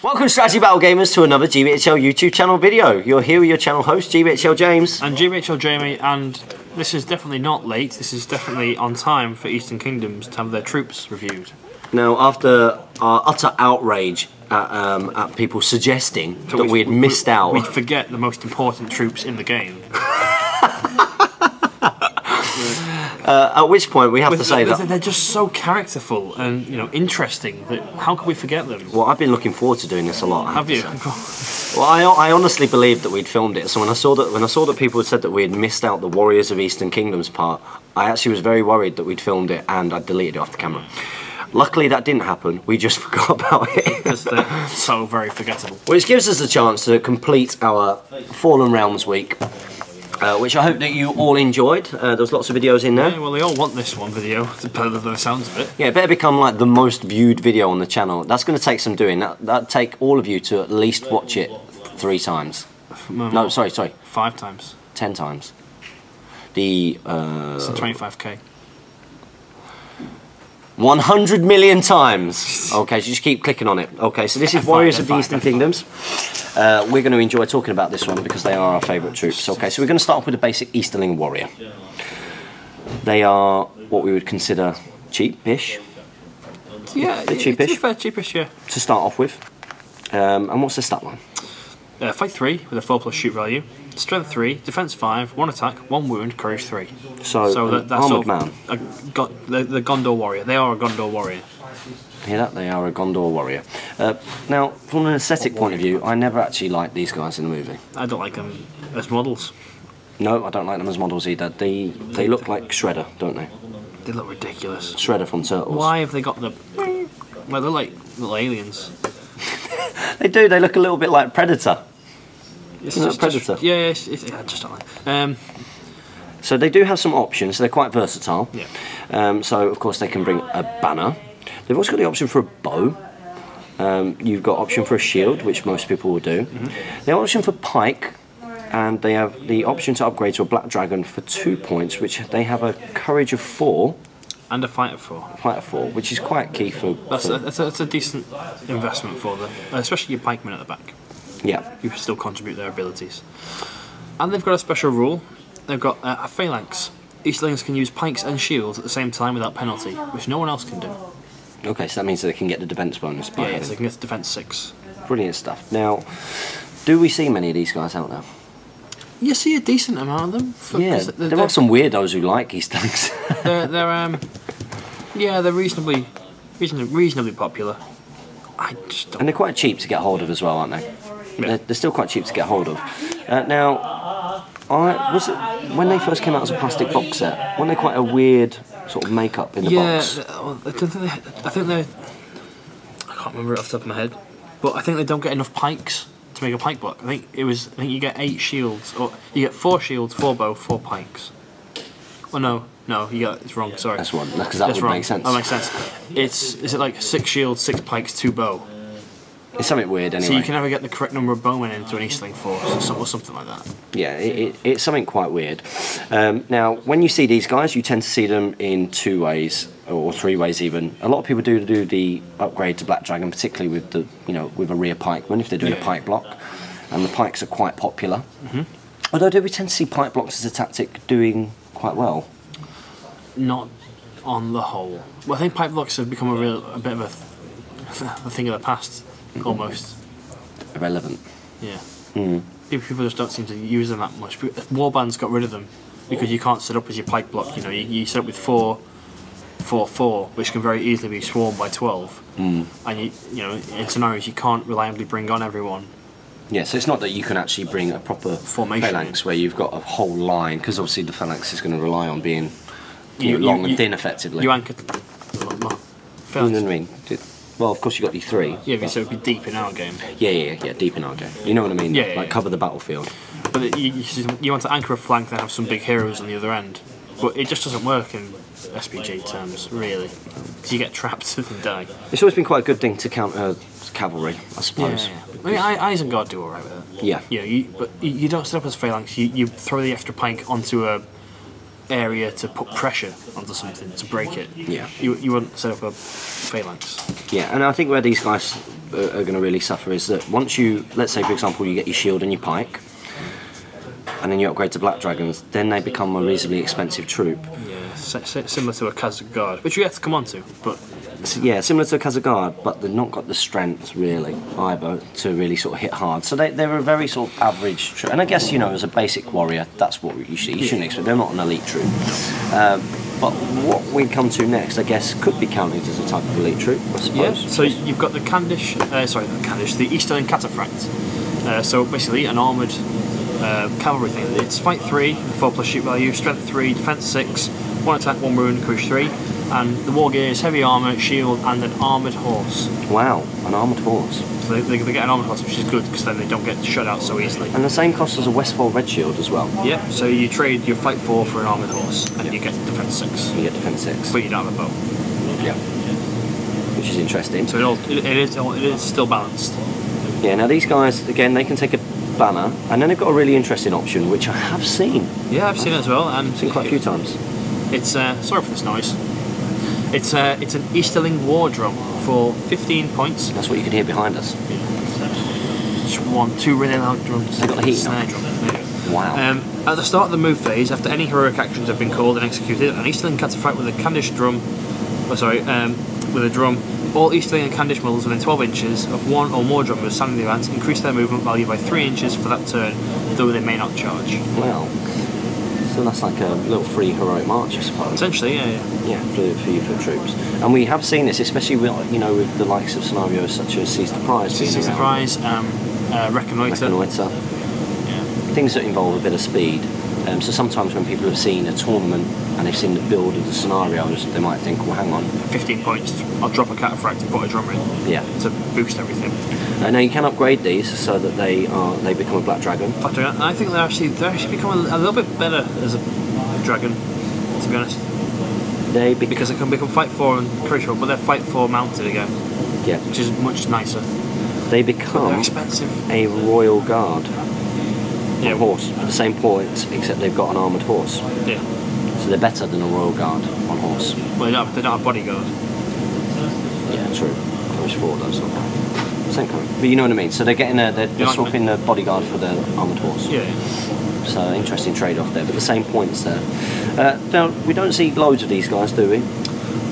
Welcome Strategy Battle Gamers to another GBHL YouTube channel video. You're here with your channel host, GBHL James. And GBHL Jamie, and this is definitely not late, this is definitely on time for Eastern Kingdoms to have their troops reviewed. Now, after our utter outrage at people suggesting that we had missed out... We'd forget the most important troops in the game. At which point we have to say that... They're just so characterful and, you know, interesting that how could we forget them? Well, I've been looking forward to doing this a lot. Have you? Well, I honestly believed that we'd filmed it. So when I saw that people had said that we had missed out the Warriors of Eastern Kingdoms part, I actually was very worried that we'd filmed it and I'd deleted it off the camera. Luckily that didn't happen, we just forgot about it. Because they're so very forgettable. Which gives us a chance to complete our Fallen Realms week, which I hope that you all enjoyed. There's lots of videos in there. Yeah, well, they all want this one video, by the sounds of it. Yeah, it better become like the most viewed video on the channel. That's going to take some doing. That'll take all of you to at least watch it 3 times. No, sorry. 5 times. 10 times. The... So 25k. 100 million times. Okay, so just keep clicking on it. Okay, so this is Warriors of the Eastern Kingdoms. We're going to enjoy talking about this one because they are our favourite troops. Okay, so we're going to start off with a basic Easterling warrior. They are what we would consider cheap-ish. Yeah, they're cheapish. Fair, cheapish, yeah. To start off with. And what's the stat line? Fight 3 with a 4+ shoot value. Strength 3, defense 5, 1 attack, 1 wound, courage 3. So that's armoured man. The Gondor warrior. They are a Gondor warrior. Hear that? They are a Gondor warrior. Now, from an aesthetic point of view, I never actually liked these guys in the movie. I don't like them as models. No, I don't like them as models either. They look like Shredder, don't they? They look ridiculous. Shredder from Turtles. Why have they got the... Well, they're like little aliens. They do. They look a little bit like Predator. It's just Predator. Yeah, I just don't like. So they do have some options. So they're quite versatile. Yeah. So of course they can bring a banner. They've also got the option for a bow. You've got option for a shield, which most people will do. They have option for pike, and they have the option to upgrade to a black dragon for 2 points, which they have a courage of 4. And a fight of 4. Fight of 4, which is quite key for... That's a decent investment for them, especially your pikemen at the back. Yeah. You still contribute their abilities. And they've got a special rule. They've got a phalanx. Eastlings can use pikes and shields at the same time without penalty, which no one else can do. Okay, so that means that they can get the defence bonus by so they can get the defence 6. Brilliant stuff. Now, do we see many of these guys out there? You see a decent amount of them. Yeah, there are some weirdos who like Eastlings. they're reasonably popular. I just don't. And they're quite cheap to get hold of as well, aren't they? Yeah. They're still quite cheap to get hold of. Now, was it when they first came out as a plastic box set? Weren't they quite a weird sort of makeup in the box? Yeah, I think they're. I can't remember it off the top of my head, but I think they don't get enough pikes to make a pike block. I think you get 8 shields, or you get 4 shields, 4 bow, 4 pikes. Oh no, it's wrong. Sorry. That's one, because that would make sense. That makes sense. Is it like 6 shields, 6 pikes, 2 bow? It's something weird anyway. So you can never get the correct number of bowmen into an Eastling force, or something like that. Yeah, it's something quite weird. Now, when you see these guys, you tend to see them in 2 ways, or 3 ways even. A lot of people do the upgrade to Black Dragon, particularly with with a rear pikeman if they're doing a pike block, and the pikes are quite popular. Although, do we tend to see pike blocks as a tactic doing quite well? Not on the whole. Well, I think pike blocks have become a bit of a thing of the past, almost. Irrelevant. Yeah. People just don't seem to use them that much. Warbands got rid of them because you can't set up as your pike block. You set up with 4, which can very easily be swarmed by 12. And in scenarios you can't reliably bring on everyone. Yeah, so it's not that you can actually bring a proper formation phalanx where you've got a whole line, because obviously the phalanx is going to rely on being long and thin, effectively. You anchor. You know what I mean? Well, of course you got the 3. Yeah, so it'd be deep in our game. Yeah, deep in our game. You know what I mean? Yeah, cover the battlefield. But you want to anchor a flank and have some big heroes on the other end. But it just doesn't work in SBG terms, really. Because you get trapped and die. It's always been quite a good thing to counter cavalry, I suppose. Yeah. I mean, Isengard do alright with it. Yeah. But you don't set up as phalanx. You throw the extra pike onto a area to put pressure onto something to break it. Yeah. You wouldn't set up a phalanx. Yeah, and I think where these guys are going to really suffer is that once you, let's say for example, you get your shield and your pike, and then you upgrade to Black Dragons, then they become a reasonably expensive troop. Yeah, similar to a Kazakh Guard, which we have to come on to, but... Yeah, similar to a Kazakh Guard, but they've not got the strength, really, either, to really sort of hit hard. So they're a very sort of average troop. And I guess, you know, as a basic warrior, that's what you shouldn't expect. They're not an elite troop. But what we come to next, I guess, could be counted as a type of elite troop, I suppose. Yeah, so you've got the Kandish, the Easterling Cataphract. So basically an armoured cavalry thing. It's fight 3, 4+ shoot value, strength 3, defence 6, 1 attack, 1 wound, courage 3. And the war gear is heavy armour, shield, and an armoured horse. Wow, an armoured horse. So they get an armoured horse, which is good because then they don't get shut out so easily. And the same cost as a Westfold Red Shield as well. Yeah, so you trade your fight 4 for an armoured horse, and you get defence 6. You get defence 6. But you don't have a bow. Yeah. Which is interesting. So it is still balanced. Yeah, now these guys, again, they can take a banner, and then they've got a really interesting option, which I have seen. Yeah, I've seen it as well. And seen quite a few times. It's, sorry for this noise. It's an Easterling War Drum for 15 points. That's what you can hear behind us. Just 2 really loud drums. They've got the heat snare on. drum. Yeah. Wow. At the start of the move phase, after any heroic actions have been called and executed, an Easterling Cataphract with a Kandish drum, with a drum, all Easterling and Kandish models within 12 inches of 1 or more drummers standing in the advance increase their movement value by 3 inches for that turn, though they may not charge. Wow. So that's like a little free heroic march, I suppose. Essentially, yeah. Yeah, for troops. And we have seen this, especially with, you know, with the likes of scenarios such as Seize the Prize. Seize the Prize, Reconnoiter. Yeah. Things that involve a bit of speed. So sometimes when people have seen a tournament and they've seen the build of the scenarios, they might think, well, hang on. 15 points, I'll drop a Cataphract and put a drummer in. Yeah. To boost everything. Now you can upgrade these so that they become a Black Dragon. Black Dragon. And I think they're actually become a little bit better as a dragon, to be honest. Because it can become fight 4 and courage 4, but they're fight 4 mounted again. Yeah. Which is much nicer. They become expensive. A Royal Guard. Yeah. Horse for the same points, except they've got an armoured horse. Yeah. So they're better than a Royal Guard on horse. Well, they don't have bodyguard. Yeah, true. Courage 4 though, so same kind. But you know what I mean. So they're getting they're swapping the bodyguard for the armoured horse. Yeah. So interesting trade-off there, but the same points there. Now we don't see loads of these guys, do we?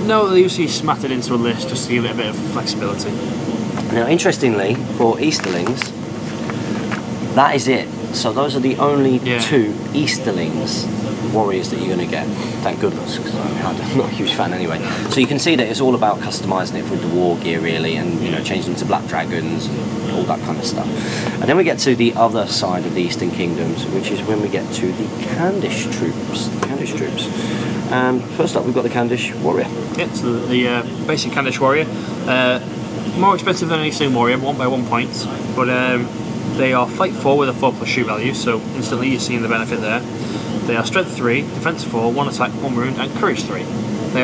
No, they usually smattered into a list just to give it a bit of flexibility. Now, interestingly, for Easterlings, that is it. So those are the only 2 Easterlings warriors that you're going to get. Thank goodness, because I'm not a huge fan anyway. So you can see that it's all about customising it with the war gear, really, and you know, changing them to Black Dragons and all that kind of stuff. And then we get to the other side of the Eastern Kingdoms, which is when we get to the Kandish troops. And first up, we've got the Kandish warrior. Yeah, so the basic Kandish warrior, more expensive than an Eastern warrior, by 1 point, but they are fight 4 with a 4+ shoot value, so instantly you're seeing the benefit there. They are strength 3, defense 4, 1 attack, 1 wound, and courage 3. They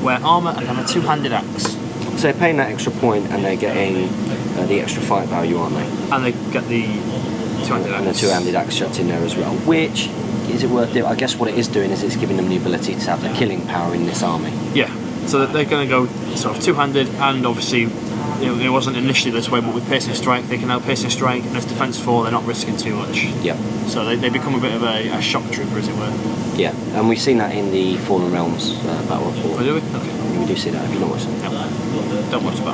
wear armor and have a 2-handed axe. So they're paying that extra point, and they're getting the extra fight value, aren't they? And they get the 2-handed axe. And the 2-handed axe shut in there as well. Which is it worth it? I guess what it is doing is it's giving them the ability to have the killing power in this army. Yeah. So that they're going to go sort of 2-handed, and obviously. It wasn't initially this way, but with piercing strike, they can now piercing strike, and as defense 4, they're not risking too much. Yeah. So they become a bit of a shock trooper, as it were. Yeah, and we've seen that in the Fallen Realms battle report. Oh, do we? Okay. We do see that. Have you not watched it? No. Don't watch the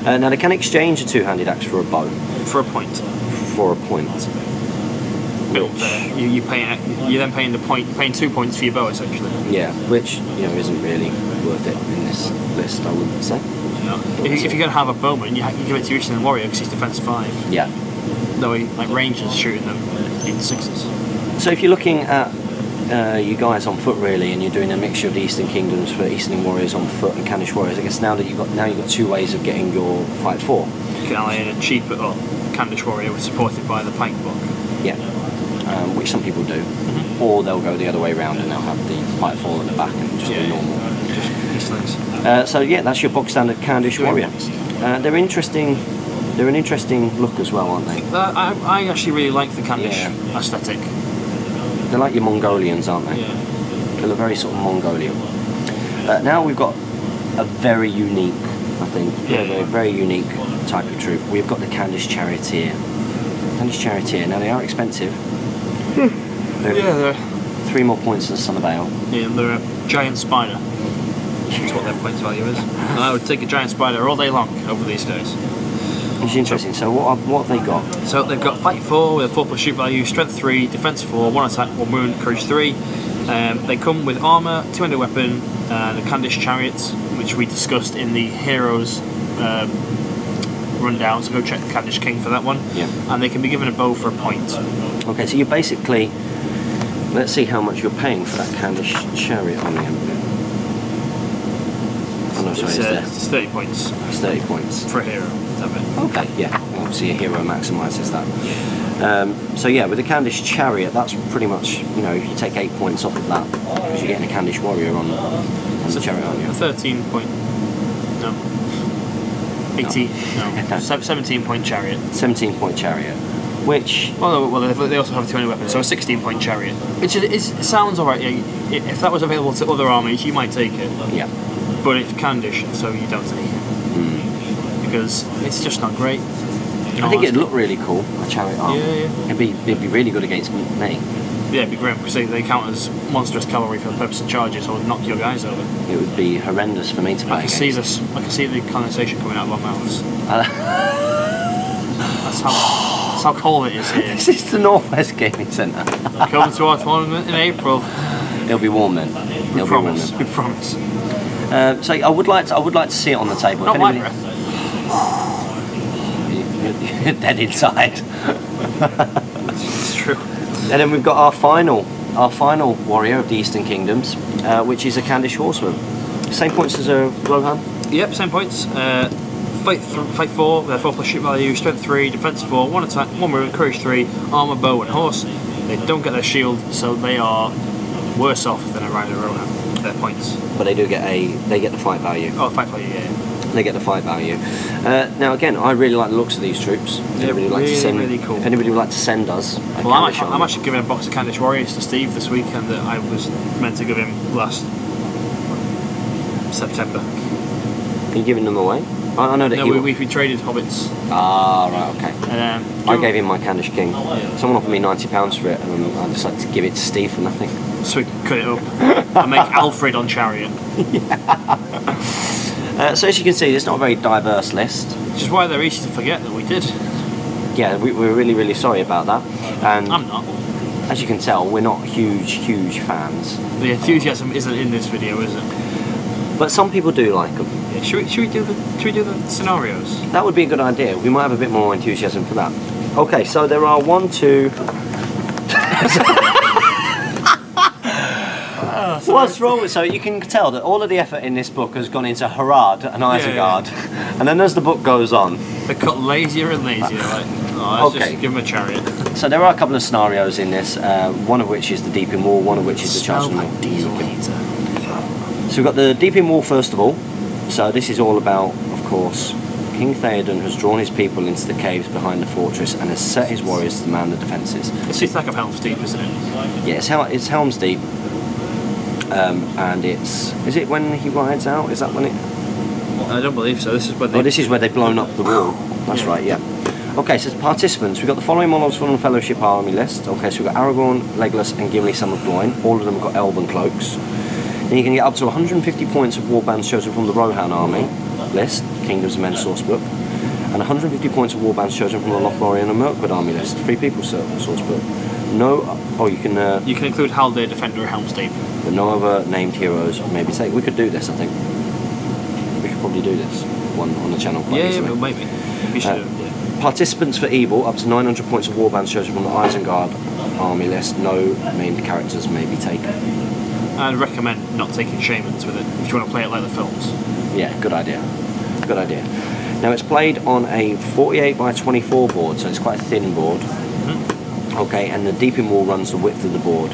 battle. Now they can exchange a 2-handed axe for a bow. For a point. For a point. Which you're then paying the point. You're paying 2 points for your bow, essentially. Yeah, which isn't really worth it in this list, I wouldn't say. No. If you're going to have a bowman, you give it to your Eastern warrior because he's defense 5. Yeah. Though rangers shooting them in 6s. So if you're looking at you guys on foot really, and you're doing a mixture of the Eastern Kingdoms for Eastern warriors on foot and Kandish warriors, I guess now you've got 2 ways of getting your fight 4. You can ally in a cheaper Kandish warrior supported by the pike block. Yeah. Which some people do, or they'll go the other way around and they'll have the fight 4 at the back and just be normal. So yeah, that's your box standard Kandish warrior. They're interesting. They're an interesting look as well, aren't they? I actually really like the Kandish aesthetic. They're like your Mongolians, aren't they? Yeah. They look very sort of Mongolian. Now we've got a very unique I think. Yeah. They're a very unique type of troop. We've got the Candish Charioteer. Candish Charioteer. Now they are expensive. They're 3 more points than Son of Ale. yeah, and they're a giant spider. That's what their points value is. And I would take a giant spider all day long over these days. Which is interesting. So what have they got? So they've got Fight 4 with a 4+ shoot value, Strength 3, Defense 4, 1 attack, 1 wound, Courage 3. They come with armour, 2-handed weapon, and a Candish Chariot, which we discussed in the Heroes rundown, so go check the Candish King for that one. Yeah. And they can be given a bow for a point. Okay, so you're basically... Let's see how much you're paying for that Candish Chariot on the emblem. Oh no, sorry, It's 30 points It's 30 points. for a hero. Is that it? Okay, yeah. Obviously a hero maximises that. So yeah, with the Candish Chariot, that's pretty much, you know, you take 8 points off of that, because you're getting a Candish Warrior on the Chariot, aren't you? A 13 point... No. 18... No. 17 point Chariot. 17 point Chariot, which... Well, they also have a 20 weapon, so a 16 point Chariot. Which it sounds alright. Yeah, if that was available to other armies, you might take it. Yeah. But it's Candish, so you don't take it. Because it's just not great. I think it'd look really cool, a Chariot arm. Yeah. It'd be really good against me. Yeah, it'd be grim, because they count as monstrous cavalry for the purpose of charges, so it would knock your guys over. It would be horrendous for me to play I can see the condensation coming out of our mouths. That's how cold it is here. This is the Northwest Gaming Centre. Come to our tournament in April. It'll be warm then. We promise. We promise. So I would like to see it on the table. Not my breath. You're dead inside. It's true. And then we've got our final warrior of the Eastern Kingdoms, which is a Candish horseman. Same points as a Rohan? Yep, same points. Fight 4 with a 4+ shoot value, Strength 3, Defense 4, 1 attack, 1 movement, Courage 3, armour, bow and horse. They don't get their shield, so they are worse off than a rider Rohan. Their points. But they do get the fight value. Oh, fight value, yeah. They get the fight value. Now again, I really like the looks of these troops. They're really cool. If anybody would like to send us, well, I'm actually giving a box of Candish Warriors to Steve this weekend that I was meant to give him last September. Are you giving them away? I know that no, we traded hobbits. Ah, right, okay. I gave him my Candish King. Yeah. Someone offered me £90 for it, and I decided to give it to Steve for nothing. So we can cut it up and make Alfred on Chariot. So as you can see, it's not a very diverse list. Which is why they're easy to forget that we did. Yeah, we're really, really sorry about that. And I'm not. As you can tell, we're not huge fans. The enthusiasm isn't in this video, is it? But some people do like them. Yeah, should we do the scenarios? That would be a good idea. We might have a bit more enthusiasm for that. Okay, so there are 1, 2... What's wrong with... So you can tell that all of the effort in this book has gone into Harad and Isengard. Yeah. And then as the book goes on... They got lazier and lazier. Let's just give them a chariot. So there are a couple of scenarios in this, one of which is the Deep in Wall, one of which is the Charles Wall. So we've got the Deep in Wall first of all. So this is all about, of course, King Theoden has drawn his people into the caves behind the fortress and has set his warriors to man the defences. It's the attack of Helm's Deep, isn't it? Yeah, it's Helm's Deep. And is it when he rides out? Is that when it... I don't believe so. This is where they... Oh, this is where they've blown up the wall. That's right, yeah. Okay, so participants, we've got the following monarchs from the Fellowship Army list. Okay, so we've got Aragorn, Legolas and Gimli, Son of Gloin. All of them have got elven cloaks. Then you can get up to 150 points of warbands chosen from the Rohan Army list, Kingdoms of Men Sourcebook. And 150 points of warbands chosen from the Lothlorien and Mirkwood Army list, Free People's Sourcebook. No, oh, you can... you can include Haldir, Defender, or Helm's Deep. But no other named heroes may be taken. We could do this, I think. We could probably do this one on the channel quite easily. Yeah, maybe. We should do it. Participants for Evil, up to 900 points of warbands chosen from the Isengard army list. No named characters may be taken. I'd recommend not taking shamans with it if you want to play it like the films. Yeah, good idea. Good idea. Now it's played on a 48 by 24 board, so it's quite a thin board. Mm-hmm. Okay, and the Deep in Wall runs the width of the board,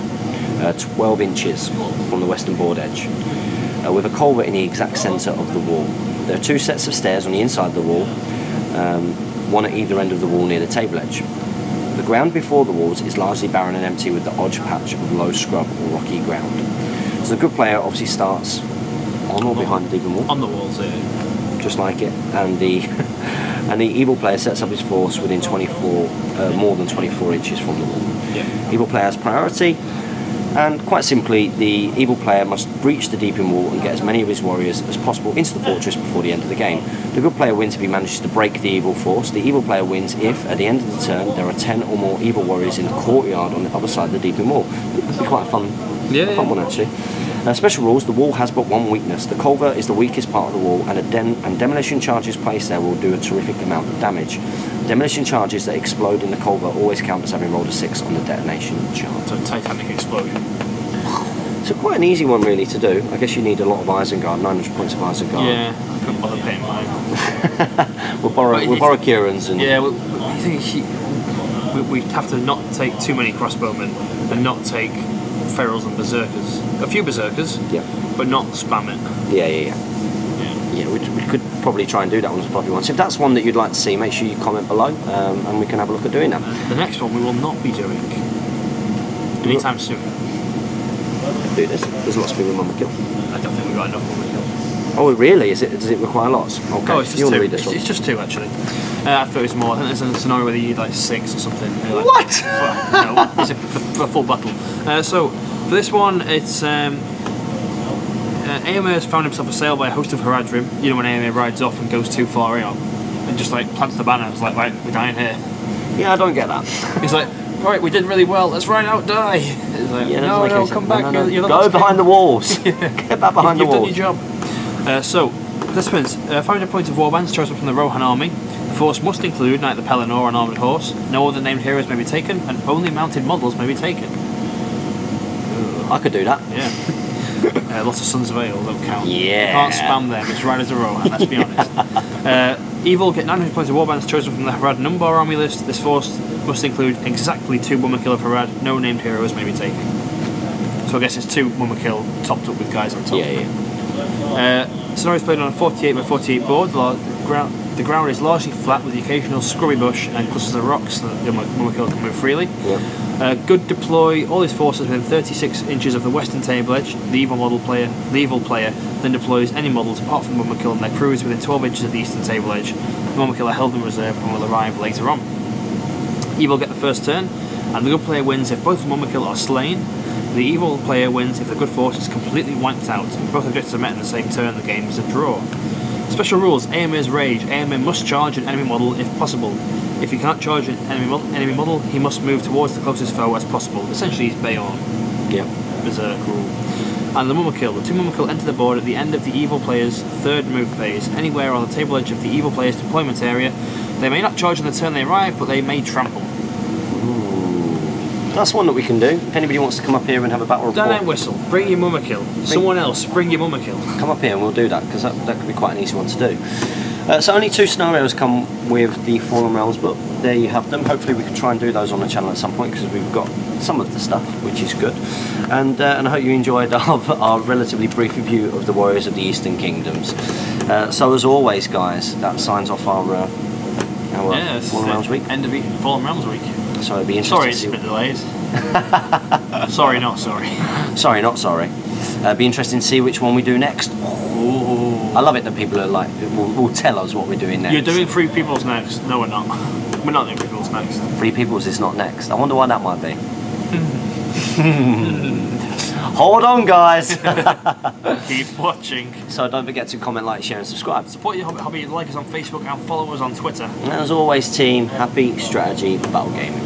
12 inches from the western board edge, with a culvert in the exact centre of the wall. There are 2 sets of stairs on the inside of the wall, one at either end of the wall near the table edge. The ground before the walls is largely barren and empty with the odd patch of low scrub or rocky ground. So the good player obviously starts on or behind the Deep in Wall. On the walls, yeah. just like it, and the and the evil player sets up his force within 24, more than 24 inches from the wall. Yeah. Evil player has priority, and quite simply, the evil player must breach the deeping wall and get as many of his warriors as possible into the fortress before the end of the game. The good player wins if he manages to break the evil force. The evil player wins if, at the end of the turn, there are 10 or more evil warriors in the courtyard on the other side of the deeping wall. It'd be quite a fun one, actually. Special rules: the wall has but one weakness. The culvert is the weakest part of the wall, and demolition charges placed there will do a terrific amount of damage. Demolition charges that explode in the culvert always count as having rolled a 6 on the detonation chart. So Titanic explosion. So quite an easy one really to do. I guess you need a lot of Isengard, 900 points of Isengard. Yeah, I couldn't bother paying mine. we'll borrow Kieran's. And yeah, I think we have to not take too many crossbowmen and not take ferals and berserkers. A few berserkers, yeah, but not spam it. Yeah, we could probably try and do that one as a floppy one. So if that's one that you'd like to see, make sure you comment below, and we can have a look at doing that. The next one we will not be doing anytime soon. Do this. There's lots of people in Mama Kill. I don't think we've got enough Mama Kill. Oh, really? Does it require lots? Okay. Oh, it's just you want two. To read this one? It's just two, actually. I thought it was more. I think there's a scenario where you need like 6 or something. Like, what? Well, no, it's a full battle. So for this one, it's AMA has found himself assailed by a host of Haradrim. You know when AMA rides off and goes too far out and just like plants the banner. It's like, right, we're dying here. Yeah, I don't get that. He's like, right, we did really well. Let's ride out, die. It's like, yeah, no, come back. No. You're go behind the walls. Get back behind the walls. You've done your job. So, participants, 500 points of warbands chosen from the Rohan army. The force must include Knight of the Pelennor and Armoured Horse. No other named heroes may be taken, and only mounted models may be taken. I could do that. Yeah. Lots of Sons of Ale don't count. Yeah. Can't spam them, it's right as a Rohan, let's be honest. Evil get 900 points of warbands chosen from the Harad Numbar army list. This force must include exactly 2 Mumakil of Harad. No named heroes may be taken. So I guess it's 2 Mumakil topped up with guys on top. Yeah. Scenario is played on a 48 by 48 board. The ground is largely flat with the occasional scrubby bush and clusters of rocks so that the Mumakil can move freely. Yeah. Good deploy all his forces within 36 inches of the western table edge. The evil player then deploys any models apart from the Mumakil and their crews within 12 inches of the eastern table edge. The Mumakil are held in reserve and will arrive later on. Evil get the first turn, and the good player wins if both the Mumakil are slain. The evil player wins if the good force is completely wiped out. If both objectives are met in the same turn, the game is a draw. Special rules: AMA's Rage. AMA must charge an enemy model if possible. If he cannot charge an enemy model, he must move towards the closest foe as possible. Essentially, he's Bayon. Yeah. Berserk rule. And the Mumakil. The 2 Mumakil enter the board at the end of the evil player's third move phase, anywhere on the table edge of the evil player's deployment area. They may not charge on the turn they arrive, but they may trample. That's one that we can do. If anybody wants to come up here and have a battle report. Don't whistle. Bring your Mumakil. Someone else, bring your Mumakil. Come up here and we'll do that, because that could be quite an easy one to do. So only 2 scenarios come with the Fallen Realms, but there you have them. Hopefully we can try and do those on the channel at some point, because we've got some of the stuff, which is good. And I hope you enjoyed our relatively brief review of the Warriors of the Eastern Kingdoms. So as always, guys, that signs off our Fallen Realms week. End of Fallen Realms week. So it'd be interesting. Sorry, it's a bit delayed. Sorry, not sorry. Sorry, not sorry. Be interesting to see which one we do next. Ooh. I love it that people are like will tell us what we're doing next. You're doing Free Peoples next. No, we're not. We're not doing Free Peoples next. Free Peoples is not next. I wonder why that might be. Hold on, guys. Keep watching. So don't forget to comment, like, share and subscribe. Support your hobby, like us on Facebook and follow us on Twitter. And as always, team, happy strategy battle gaming.